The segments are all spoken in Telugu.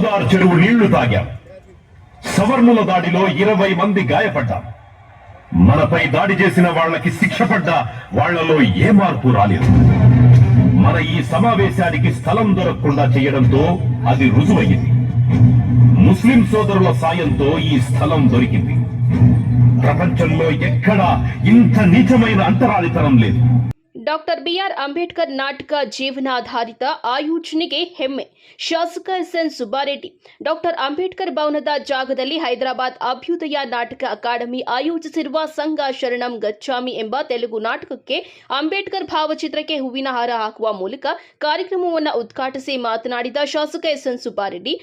చౌదార్ చెరువు నీళ్లు తాగాం. సవర్ణుల దాడిలో 20 మంది గాయపడ్డాం. మనపై దాడి చేసిన వాళ్ళకి శిక్ష పడ్డా వాళ్లలో ఏ మార్పు రాలేదు. మన ఈ సమావేశానికి స్థలం దొరకకుండా చేయడంతో అది రుజువయ్యింది. ముస్లిం సోదరుల సాయంతో ఈ స్థలం దొరికింది. ప్రపంచంలో ఎక్కడా ఇంత నీచమైన ಅಂಟರಾಳಿತనం లేదు. ಡಾಕ್ಟರ್ ಬಿಆರ್ ಅಂಬೇಡ್ಕರ್ ನಾಟಕ ಜೀವನಾಧಾರಿತ ಆಯೋಜನೆಗೆ ಹೆಮ್ಮೆ. ಶಾಸಕ ಎಸ್ಎನ್ ಸುಬ್ಬಾರೆಡ್ಡಿ. ಡಾಕ್ಟರ್ ಅಂಬೇಡ್ಕರ್ ಭವನದ ಜಾಗದಲ್ಲಿ ಹೈದರಾಬಾದ್ ಅಭ್ಯುದಯ ನಾಟಕ ಅಕಾಡೆಮಿ ಆಯೋಜಿಸಿರುವ ಸಂಘ ಶರಣಂ ಗಚ್ಚಾಮಿ ಎಂಬ ತೆಲುಗು ನಾಟಕಕ್ಕೆ ಅಂಬೇಡ್ಕರ್ ಭಾವಚಿತ್ರಕ್ಕೆ ಹೂವಿನ ಹಾರ ಹಾಕುವ ಮೂಲಕ ಕಾರ್ಯಕ್ರಮವನ್ನು ಉದ್ಘಾಟಿಸಿ ಮಾತನಾಡಿದ ಶಾಸಕ ಎಸ್ಎನ್ ಸುಬ್ಬಾರೆಡ್ಡಿ,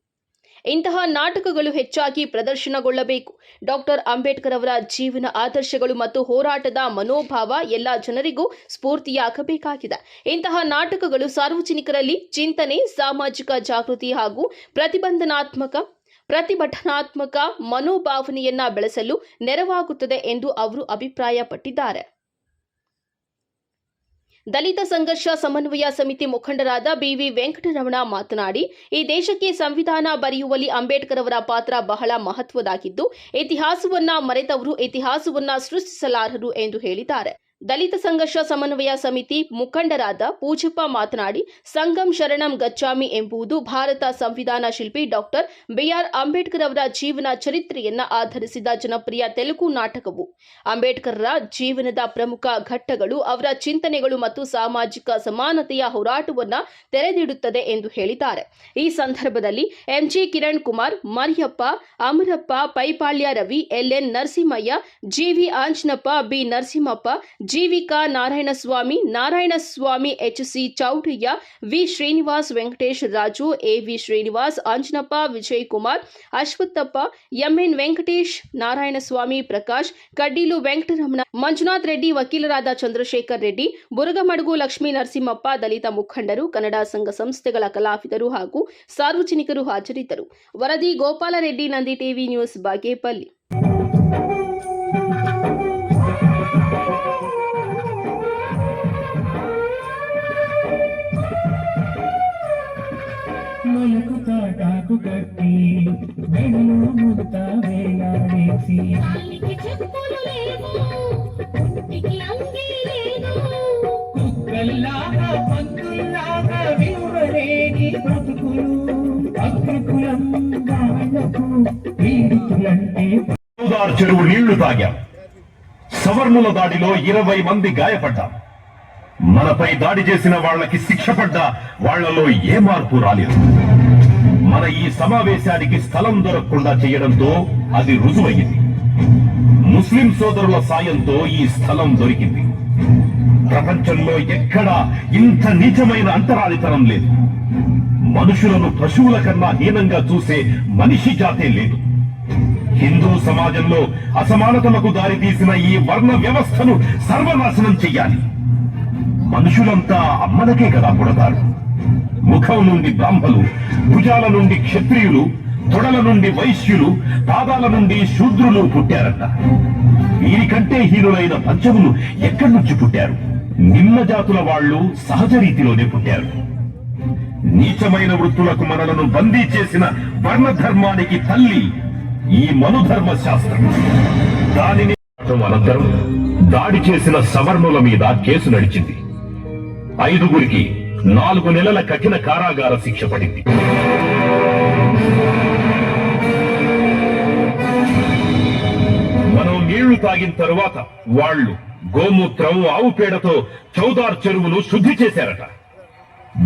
ಇಂತಹ ನಾಟಕಗಳು ಹೆಚ್ಚಾಗಿ ಪ್ರದರ್ಶನಗೊಳ್ಳಬೇಕು. ಡಾಕ್ಟರ್ ಅಂಬೇಡ್ಕರ್ ಅವರ ಜೀವನ ಆದರ್ಶಗಳು ಮತ್ತು ಹೋರಾಟದ ಮನೋಭಾವ ಎಲ್ಲ ಜನರಿಗೂ ಸ್ಫೂರ್ತಿಯಾಗಬೇಕಾಗಿದೆ. ಇಂತಹ ನಾಟಕಗಳು ಸಾರ್ವಜನಿಕರಲ್ಲಿ ಚಿಂತನೆ, ಸಾಮಾಜಿಕ ಜಾಗೃತಿ ಹಾಗೂ ಪ್ರತಿಭಟನಾತ್ಮಕ ಮನೋಭಾವನೆಯನ್ನ ಬೆಳೆಸಲು ನೆರವಾಗುತ್ತದೆ ಎಂದು ಅವರು ಅಭಿಪ್ರಾಯಪಟ್ಟಿದ್ದಾರೆ. ದಲಿತ ಸಂಘರ್ಷ ಸಮನ್ವಯ ಸಮಿತಿ ಮುಖಂಡರಾದ ಬಿವಿ ವೆಂಕಟರಮಣ ಮಾತನಾಡಿ, ಈ ದೇಶಕ್ಕೆ ಸಂವಿಧಾನ ಬರೆಯುವಲ್ಲಿ ಅಂಬೇಡ್ಕರ್ ಅವರ ಪಾತ್ರ ಬಹಳ ಮಹತ್ವದಾಗಿದ್ದು, ಇತಿಹಾಸವನ್ನ ಮರೆತವರು ಇತಿಹಾಸವನ್ನ ಸೃಷ್ಟಿಸಲಾರರು ಎಂದು ಹೇಳಿದ್ದಾರೆ. ದಲಿತ ಸಂಘರ್ಷ ಸಮನ್ವಯ ಸಮಿತಿ ಮುಖಂಡರಾದ ಪೂಜಪ್ಪ ಮಾತನಾಡಿ, ಸಂಗಂ ಶರಣಂ ಗಚ್ಚಾಮಿ ಎಂಬುದು ಭಾರತ ಸಂವಿಧಾನ ಶಿಲ್ಪಿ ಡಾಕ್ಟರ್ ಬಿಆರ್ ಅಂಬೇಡ್ಕರ್ ಅವರ ಜೀವನ ಚರಿತ್ರೆಯನ್ನ ಆಧರಿಸಿದ ಜನಪ್ರಿಯ ತೆಲುಗು ನಾಟಕವು ಅಂಬೇಡ್ಕರ್ರ ಜೀವನದ ಪ್ರಮುಖ ಘಟ್ಟಗಳು, ಅವರ ಚಿಂತನೆಗಳು ಮತ್ತು ಸಾಮಾಜಿಕ ಸಮಾನತೆಯ ಹೋರಾಟವನ್ನ ತೆರೆದಿಡುತ್ತದೆ ಎಂದು ಹೇಳಿದ್ದಾರೆ. ಈ ಸಂದರ್ಭದಲ್ಲಿ MG Kiran Kumar, Mariyappa, Amarappa, Paipalya Ravi, LN Narasimhaiah, GV Anjanappa, B Narasimhappa, Jeevika Narayanaswamy, HC Chowdaiah, V Srinivas, Venkatesh Raju, AV Srinivas, Anjanappa, Vijay Kumar, Ashwathappa, MN Venkatesh, Narayanaswamy, Prakash, Kaddilu Venkataramana, Manjunath Reddy, ವಕೀಲರಾದ ಚಂದ್ರಶೇಖರ್ ರೆಡ್ಡಿ, ಬುರುಗಮಡುಗು ಲಕ್ಷ್ಮೀ ನರಸಿಂಹಪ್ಪ, ದಲಿತ ಮುಖಂಡರು, ಕನ್ನಡ ಸಂಘ ಸಂಸ್ಥೆಗಳ ಕಲಾವಿದರು ಹಾಗೂ ಸಾರ್ವಜನಿಕರು ಹಾಜರಿದ್ದರು. ವರದಿ ಗೋಪಾಲರೆಡ್ಡಿ, ನಂದಿ ಟಿವಿ ನ್ಯೂಸ್, ಬಾಗೇಪಲ್ಲಿ. తాటాకు కట్టి మెడలో ముడత వేలాడేసి కుక్కల్లాగా పందుల్లాగా విలువలేని బ్రతుకులు అగ్రకులం వాళ్లకు పీడితులంటే. చౌదార్ చెరువు నీళ్లు తాగాం. సవర్ణుల దాడిలో 20 మంది గాయపడ్డాం. మనపై దాడి చేసిన వాళ్ళకి శిక్ష పడ్డా వాళ్లలో ఏ మార్పు రాలేదు. మన ఈ సమావేశానికి స్థలం దొరకకుండా చేయడంతో అది రుజువయ్యింది. ముస్లిం సోదరుల సాయంతో ఈ స్థలం దొరికింది. ప్రపంచంలో ఎక్కడా ఇంత నీచమైన అంటరాళితనం లేదు. మనుషులను పశువుల కన్నా హీనంగా చూసే మనిషి జాతే లేదు. హిందూ సమాజంలో అసమానతలకు దారితీసిన ఈ వర్ణ వ్యవస్థను సర్వనాశనం చెయ్యాలి. మనుషులంతా అమ్మలకే కదా పుడతారు. ముఖం నుండి బ్రాహ్మలు, భుజాల నుండి క్షత్రియులు, తొడల నుండి వైశ్యులు, పాదాల నుండి శూద్రులు పుట్టారట. వీరికంటే హీనులైన పంచములు ఎక్కడి నుంచి పుట్టారు? నిమ్న జాతుల వాళ్ళు సహజ రీతిలోనే పుట్టారు. నీచమైన వృత్తులకు మనలను బందీ చేసిన వర్ణధర్మానికి తల్లి ఈ మనుధర్మ శాస్త్రం. దానిని అనంతరం దాడి చేసిన సవర్ణుల మీద కేసు నడిచింది. 5గురికి 4 నెలల కఠిన కారాగార శిక్ష పడింది. మనం నీళ్లు తాగిన తరువాత వాళ్లు గోమూత్రం, ఆవు పేడతో చౌదార్ చెరువును శుద్ధి చేశారట.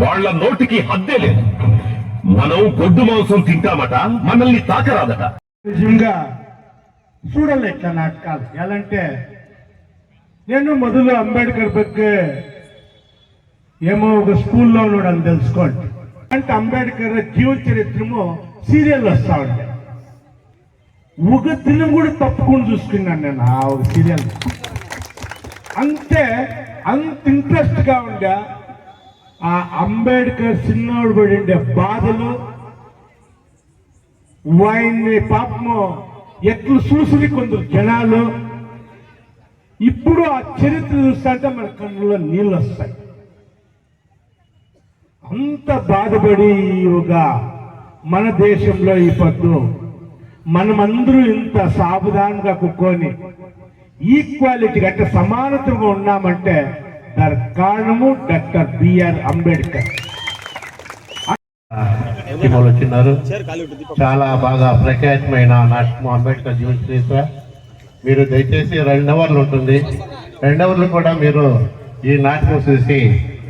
వాళ్ల నోటికి హద్దే లేదు. మనం గొడ్డు మాంసం తింటామట, మనల్ని తాకరాదట. నిజంగా చూడాలి ఇట్లా నాటకాలు. ఎలాంటే నేను మొదలు అంబేద్కర్ ಬಗ್ಗೆ ఏమో ఒక స్కూల్లో ఉన్నాడని తెలుసుకోండి. అంటే అంబేద్కర్ జీవ చరిత్రము సీరియల్ వస్తా ఉండే. ఒక దినం కూడా తప్పకుండా చూసుకున్నాను నేను ఆ ఒక సీరియల్. అంత ఇంట్రెస్ట్ గా ఉండే ఆ అంబేద్కర్ చిన్నోడు పడిండే బాధలు, వాయిని పాపము ఎట్లు చూసి కొందరు జనాలు. ఇప్పుడు ఆ చరిత్ర చూస్తుంటే మన కన్నులో నీళ్ళు వస్తాయి. అంత బాధపడి ఒక మన దేశంలో ఈ పొద్దు మనమందరూ ఇంత సావధానంగా కుక్కొని ఈక్వాలిటీ అంటే సమానతగా ఉన్నామంటే దానికి కారణము డాక్టర్ బిఆర్ అంబేద్కర్. వాళ్ళు వచ్చినారు. చాలా బాగా ప్రఖ్యాతమైన నాటకం అంబేద్కర్ జీవన చరిత్ర. మీరు దయచేసి 2 అవర్లు ఉంటుంది. 2 అవర్లు కూడా మీరు ఈ నాటకం చూసి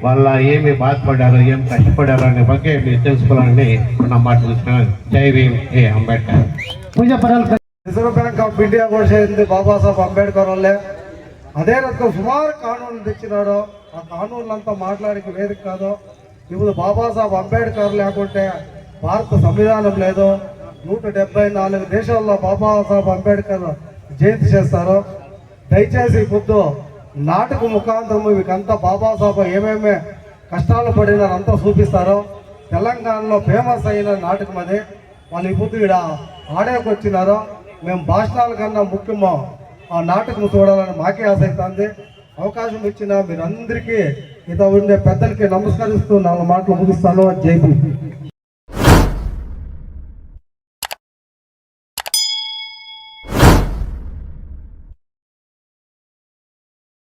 వాళ్ళ ఏమి బాధపడ్డారు, ఏం కష్టపడ్డారు అనే ಬಗ್ಗೆ మీరు తెలుసుకోవాలని నా మాట చూస్తున్నాను. జై భీమ్, ఏ Ambedkar. Reserve bank of India కూడా చేసింది బాబాసాహెబ్ అంబేద్కర్ వల్లే. అదే రకం సుమారు కానూన్లు తెచ్చినాడో ఆ కానూన్లంతా మాట్లాడికి వేదిక కాదో. ఇప్పుడు బాబాసాహెబ్ అంబేద్కర్ లేకుంటే భారత సంవిధానం లేదు. 174 దేశాల్లో బాబాసాహెబ్ అంబేద్కర్ జయంతి చేస్తారు. దయచేసి పొద్దు నాటక ముఖాంతరం వీకంతా బాబాసాహెబ్ ఏమేమి కష్టాలు పడినారంతా చూపిస్తారో. తెలంగాణలో ఫేమస్ అయిన నాటకం అది. వాళ్ళు ఇప్పుడు ఇక్కడ ఆడేకి వచ్చినారో. మేము భాషణాల కన్నా ముఖ్యమో ఆ నాటకం చూడాలని మాకే ఆశ అవుతుంది. అవకాశం ఇచ్చిన మీరందరికీ ఇదో ఉండే పెద్దలకి నమస్కరిస్తూ 4 మాటలు ముగిస్తాను. జై భీమ్.